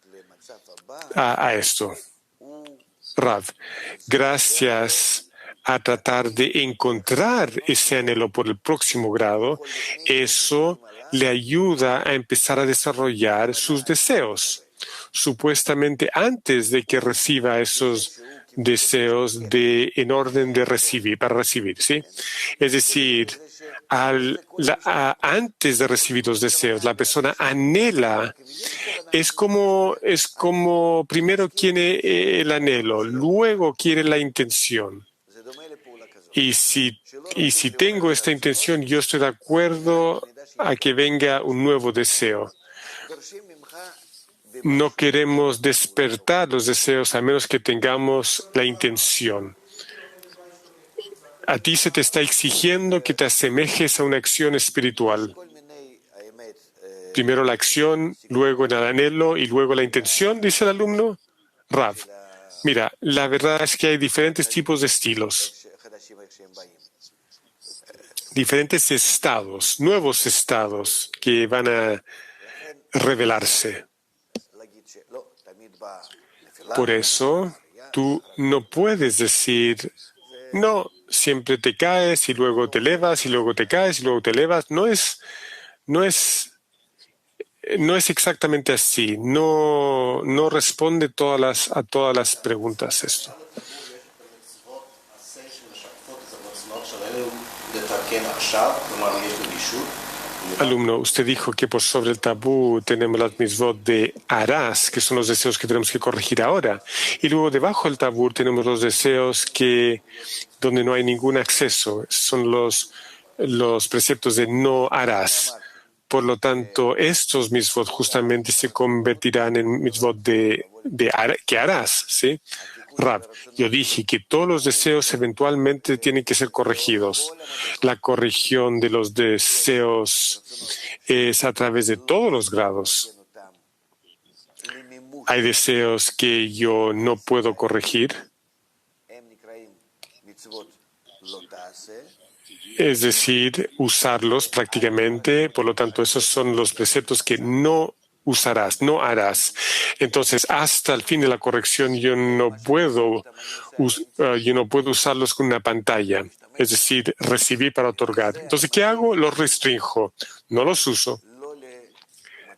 a esto. Rav, gracias a tratar de encontrar ese anhelo por el próximo grado, eso le ayuda a empezar a desarrollar sus deseos, supuestamente antes de que reciba esos deseos en orden de recibir, para recibir, ¿sí? Es decir, antes de recibir los deseos, la persona anhela, es como primero quiere el anhelo, luego quiere la intención. Y si tengo esta intención, yo estoy de acuerdo a que venga un nuevo deseo. No queremos despertar los deseos a menos que tengamos la intención. A ti se te está exigiendo que te asemejes a una acción espiritual. Primero la acción, luego el anhelo y luego la intención, dice el alumno. Rav, mira, la verdad es que hay diferentes tipos de estilos, diferentes estados, nuevos estados que van a revelarse. Por eso, tú no puedes decir, no, siempre te caes y luego te elevas y luego te caes y luego te elevas. No es exactamente así. No responde a todas las preguntas esto. Alumno, usted dijo que por sobre el tabú tenemos las mitzvot de Arás, que son los deseos que tenemos que corregir ahora. Y luego debajo del tabú tenemos los deseos donde no hay ningún acceso. Son los preceptos de no harás. Por lo tanto, estos mitzvot justamente se convertirán en mitzvot que harás, ¿sí? Rav, yo dije que todos los deseos eventualmente tienen que ser corregidos. La corrección de los deseos es a través de todos los grados. Hay deseos que yo no puedo corregir. Es decir, usarlos prácticamente. Por lo tanto, esos son los preceptos que no usarás, no harás. Entonces, hasta el fin de la corrección, yo no puedo usarlos con una pantalla. Es decir, recibir para otorgar. Entonces, ¿qué hago? Los restrinjo. No los uso.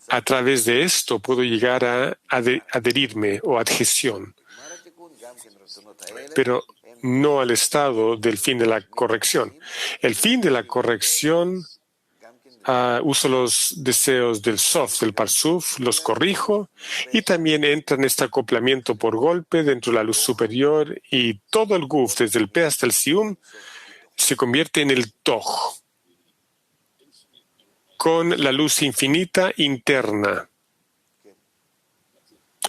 A través de esto puedo llegar a adherirme o adhesión. Pero no al estado del fin de la corrección. El fin de la corrección, uso los deseos del Sof, del Parsuf, los corrijo y también entra en este acoplamiento por golpe dentro de la luz superior y todo el Guf, desde el Pe hasta el Sium, se convierte en el Toj, con la luz infinita interna.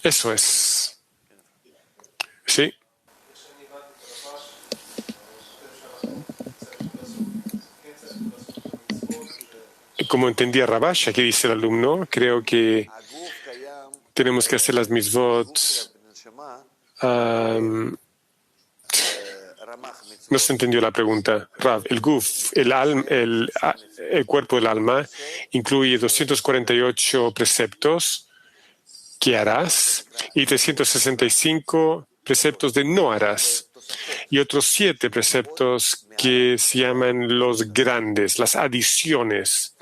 Eso es. ¿Sí? Como entendía Rabasha, que dice el alumno, creo que tenemos que hacer las mitzvot. No se entendió la pregunta. Rav, el Guf, el cuerpo del alma, incluye 248 preceptos que harás y 365 preceptos de no harás. Y otros 7 preceptos que se llaman los grandes, las adiciones,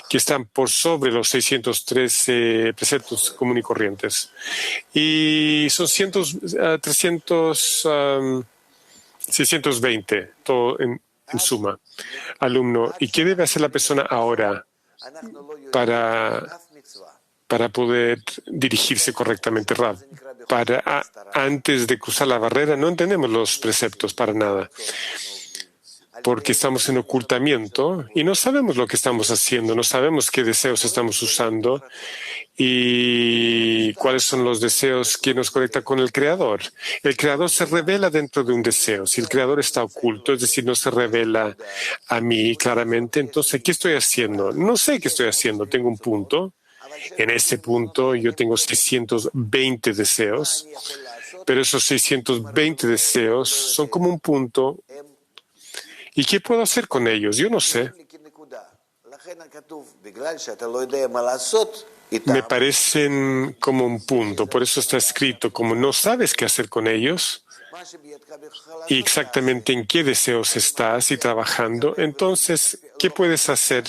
que están por sobre los 613 preceptos comunes y corrientes. Y son 620, todo En suma, alumno, ¿y qué debe hacer la persona ahora para, para poder dirigirse correctamente, Rab? Antes de cruzar la barrera no entendemos los preceptos para nada, porque estamos en ocultamiento y no sabemos lo que estamos haciendo, no sabemos qué deseos estamos usando y cuáles son los deseos que nos conectan con el Creador. El Creador se revela dentro de un deseo. Si el Creador está oculto, es decir, no se revela a mí claramente, entonces, ¿qué estoy haciendo? No sé qué estoy haciendo. Tengo un punto. En ese punto yo tengo 620 deseos, pero esos 620 deseos son como un punto. ¿Y qué puedo hacer con ellos? Yo no sé. Me parecen como un punto, por eso está escrito, como no sabes qué hacer con ellos y exactamente en qué deseos estás y trabajando, entonces, ¿qué puedes hacer?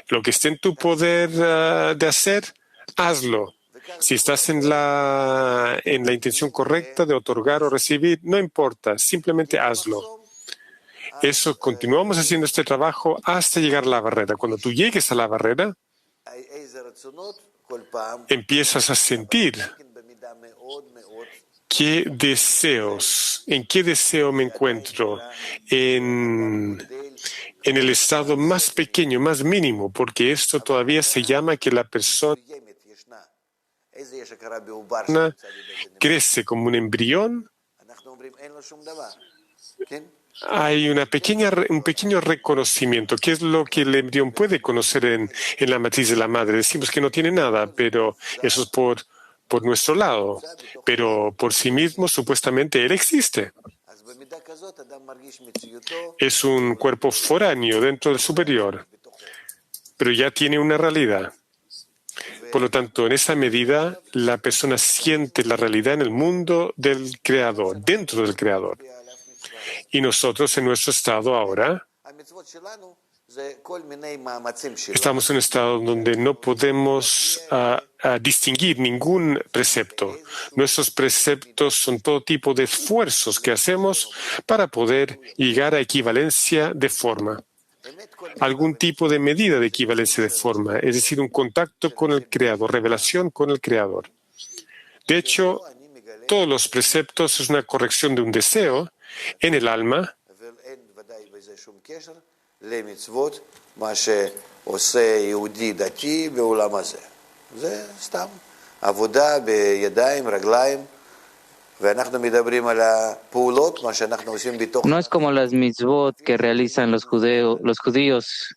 Lo que esté en tu poder de hacer, hazlo. Si estás en la intención correcta de otorgar o recibir, no importa, simplemente hazlo. Eso, continuamos haciendo este trabajo hasta llegar a la barrera. Cuando tú llegues a la barrera, empiezas a sentir qué deseos, en qué deseo me encuentro, en el estado más pequeño, más mínimo, porque esto todavía se llama que la persona crece como un embrión. Hay un pequeño reconocimiento, que es lo que el embrión puede conocer en la matriz de la madre. Decimos que no tiene nada, pero eso es por nuestro lado. Pero por sí mismo, supuestamente, él existe. Es un cuerpo foráneo dentro del superior, pero ya tiene una realidad. Por lo tanto, en esa medida, la persona siente la realidad en el mundo del Creador, dentro del Creador. Y nosotros en nuestro estado ahora estamos en un estado donde no podemos distinguir ningún precepto. Nuestros preceptos son todo tipo de esfuerzos que hacemos para poder llegar a equivalencia de forma. Algún tipo de medida de equivalencia de forma, es decir, un contacto con el Creador, revelación con el Creador. De hecho, todos los preceptos es una corrección de un deseo en el alma No es como las mitzvot que realizan los judíos,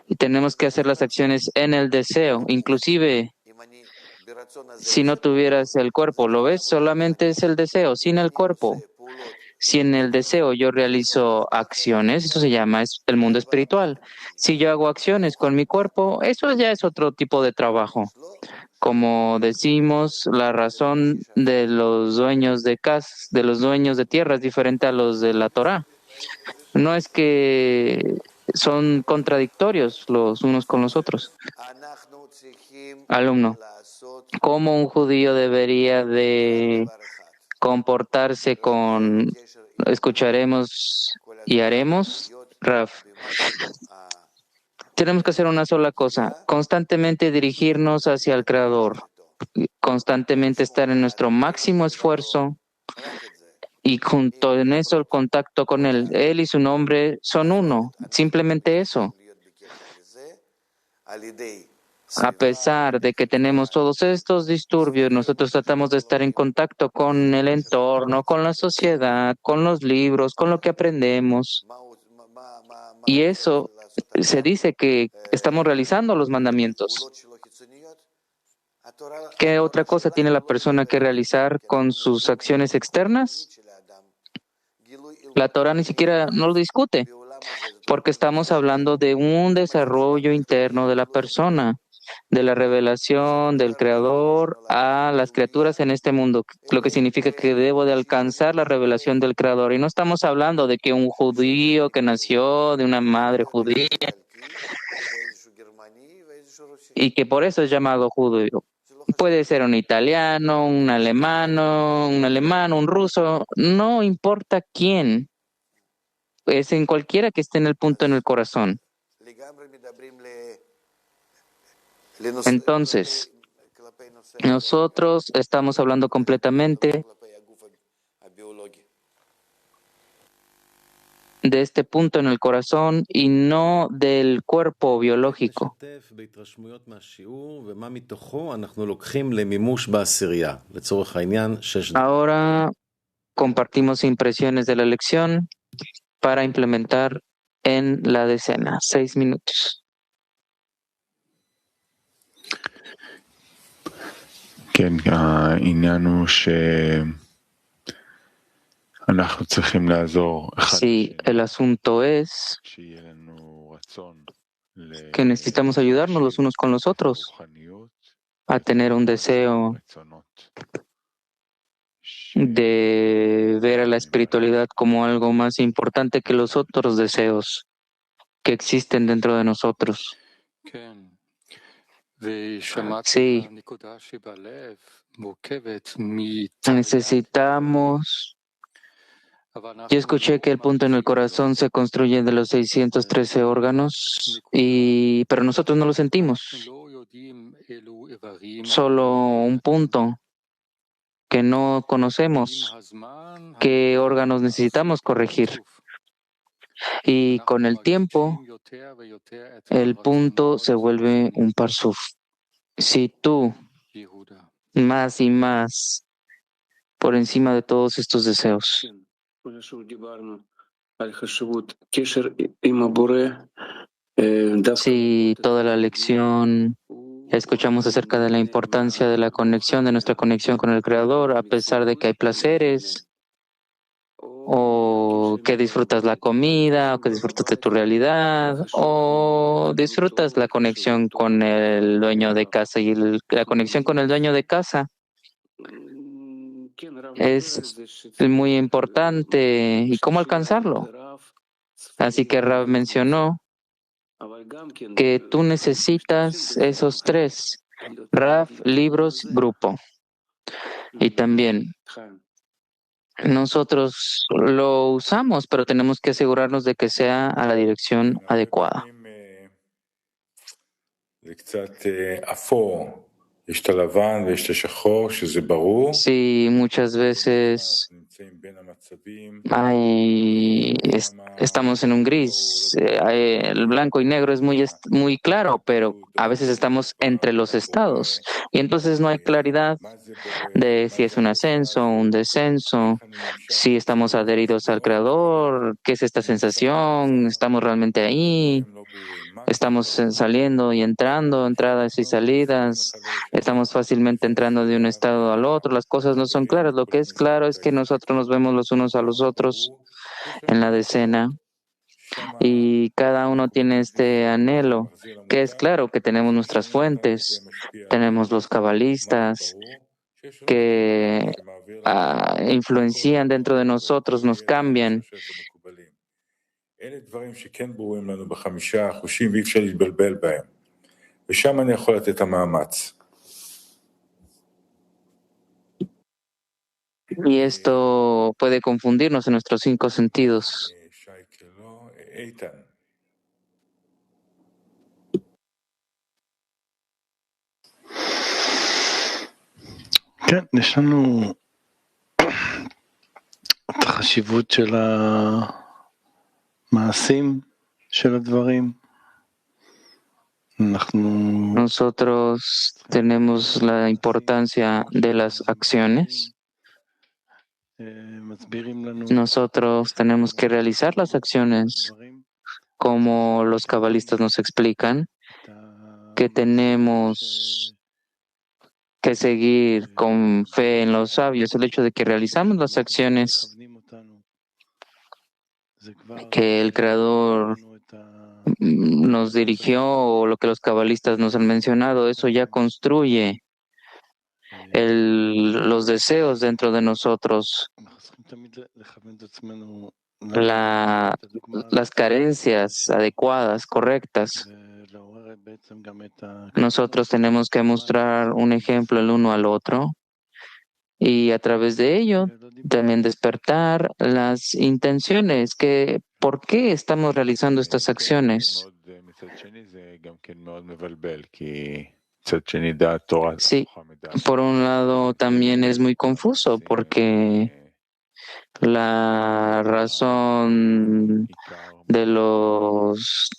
y tenemos que hacer las acciones en el deseo, inclusive si no tuvieras el cuerpo. ¿Lo ves? Solamente es el deseo, sin el cuerpo. Si en el deseo yo realizo acciones, eso se llama el mundo espiritual. Si yo hago acciones con mi cuerpo, eso ya es otro tipo de trabajo. Como decimos, la razón de los dueños de casa, de los dueños de tierra es diferente a los de la Torá. No es que son contradictorios los unos con los otros. Alumno, ¿cómo un judío debería de comportarse con escucharemos y haremos? Raf, tenemos que hacer una sola cosa, constantemente dirigirnos hacia el Creador, constantemente estar en nuestro máximo esfuerzo y junto en eso el contacto con Él. Él y su nombre son uno, simplemente eso. A pesar de que tenemos todos estos disturbios, nosotros tratamos de estar en contacto con el entorno, con la sociedad, con los libros, con lo que aprendemos. Y eso se dice que estamos realizando los mandamientos. ¿Qué otra cosa tiene la persona que realizar con sus acciones externas? La Torah ni siquiera no lo discute, porque estamos hablando de un desarrollo interno de la persona, de la revelación del Creador a las criaturas en este mundo, lo que significa que debo de alcanzar la revelación del Creador. Y no estamos hablando de que un judío que nació de una madre judía y que por eso es llamado judío. Puede ser un italiano, un alemán, un ruso, no importa quién. es en cualquiera que esté en el punto en el corazón. Entonces, nosotros estamos hablando completamente de este punto en el corazón y no del cuerpo biológico. Ahora compartimos impresiones de la lección para implementar en la decena. 6 minutos. Sí, el asunto es que necesitamos ayudarnos los unos con los otros a tener un deseo de ver a la espiritualidad como algo más importante que los otros deseos que existen dentro de nosotros. Sí, necesitamos. Yo escuché que el punto en el corazón se construye de los 613 órganos, pero nosotros no lo sentimos. Solo un punto que no conocemos qué órganos necesitamos corregir. Y con el tiempo, el punto se vuelve un parsuf. Si tú, más y más, por encima de todos estos deseos, si toda la lección escuchamos acerca de la importancia de la conexión, de nuestra conexión con el Creador, a pesar de que hay placeres, o que disfrutas la comida, o que disfrutas de tu realidad, o disfrutas la conexión con el dueño de casa. Y la conexión con el dueño de casa es muy importante. ¿Y cómo alcanzarlo? Así que Rav mencionó que tú necesitas esos tres: Rav, libros, grupo. Y también nosotros lo usamos, pero tenemos que asegurarnos de que sea a la dirección adecuada. Sí, muchas veces estamos en un gris. El blanco y negro es muy claro, pero a veces estamos entre los estados. Y entonces no hay claridad de si es un ascenso o un descenso, si estamos adheridos al Creador, qué es esta sensación, estamos realmente ahí. Estamos saliendo y entrando, entradas y salidas. Estamos fácilmente entrando de un estado al otro. Las cosas no son claras. Lo que es claro es que nosotros nos vemos los unos a los otros en la decena y cada uno tiene este anhelo, que es claro que tenemos nuestras fuentes, tenemos los cabalistas que influencian dentro de nosotros, nos cambian. Y esto puede confundirnos en nuestros 5 sentidos. כן, יש לנו את החשיבות של המעשים של הדברים. Nosotros tenemos la importancia de las acciones. Nosotros tenemos que realizar las acciones como los cabalistas nos explican, que tenemos que seguir con fe en los sabios. El hecho de que realizamos las acciones que el Creador nos dirigió o lo que los cabalistas nos han mencionado, eso ya construye los deseos dentro de nosotros, las carencias adecuadas, correctas. Nosotros tenemos que mostrar un ejemplo el uno al otro y a través de ello también despertar las intenciones que ¿por qué estamos realizando estas acciones? Sí, por un lado también es muy confuso porque la razón de los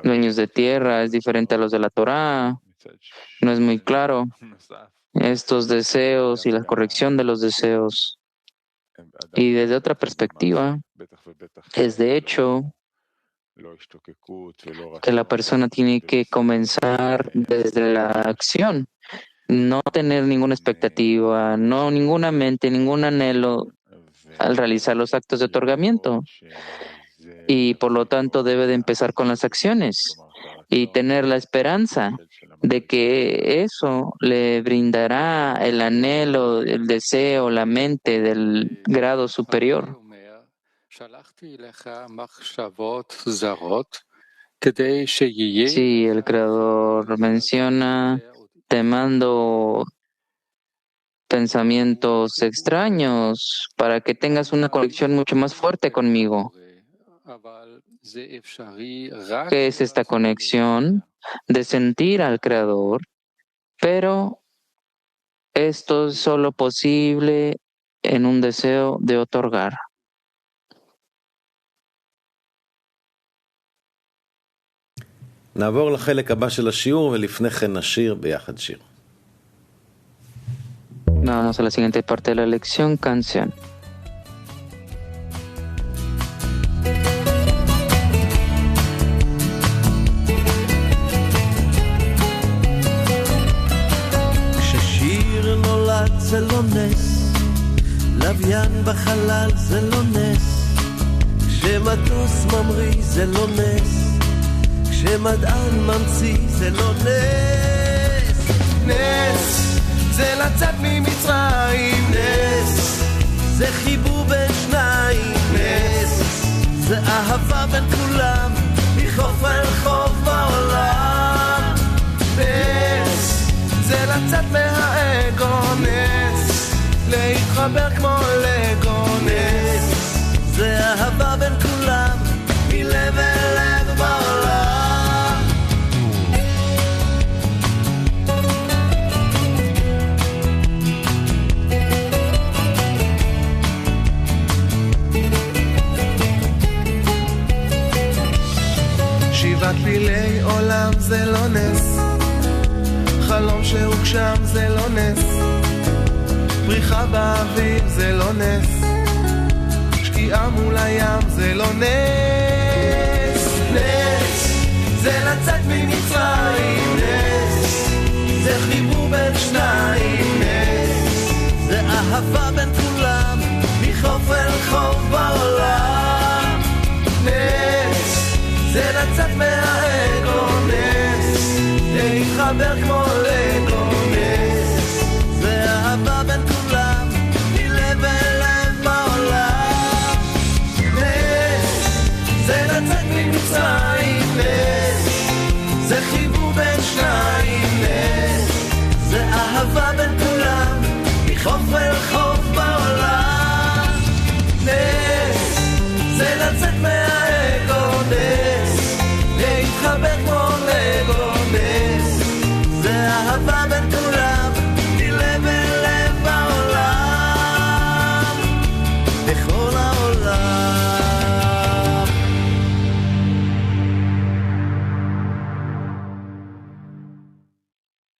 dueños de tierra es diferente a los de la Torá. No es muy claro. Estos deseos y la corrección de los deseos. Y desde otra perspectiva, es de hecho que la persona tiene que comenzar desde la acción, no tener ninguna expectativa, no ninguna mente, ningún anhelo al realizar los actos de otorgamiento. Y por lo tanto debe de empezar con las acciones y tener la esperanza de que eso le brindará el anhelo, el deseo, la mente del grado superior. Sí, el Creador menciona, te mando pensamientos extraños para que tengas una conexión mucho más fuerte conmigo. ¿Qué es esta conexión? De sentir al Creador, pero esto es solo posible en un deseo de otorgar. נעבור לחלק הבא של השיעור ולפני כן נשיר ביחד שיר. Vamos a la siguiente parte de la lección, canción. כששיר נולד זה לא נס, לוויין בחלל זה לא נס, כשמטוס ממריא זה לא נס, כשמדען ממציא זה לא נס. נס זה לצאת ממצרים, נס זה חיבור בין שניים, נס זה אהבה בין כולם, מחוף אל חוף בעולם. נס זה לצאת מהאגו, נס להתחבר כמו לגו, נס זה אהבה בין כולם, מלב אל לב בעולם. שבעת פילי עולם זה לא נס, חלום שהוגשם זה לא נס, פריחה באוויר זה לא נס, שקיעה מול הים זה לא נס. נס זה לצאת ממצרים, נס זה חיבור בין שניים, נס זה אהבה בין כולם, מחוף אל חוף בעולם. נס זה לצאת מהאגו, נס להתחבר כמו לגו, נס זה אהבה בין כולם, מלב אל לב בעולם. נס זה לצאת ממצרים, נס זה חיבור בין שניים, נס זה אהבה בין כולם, מחוף אל חוף בעולם. נס זה לצאת מהאגו,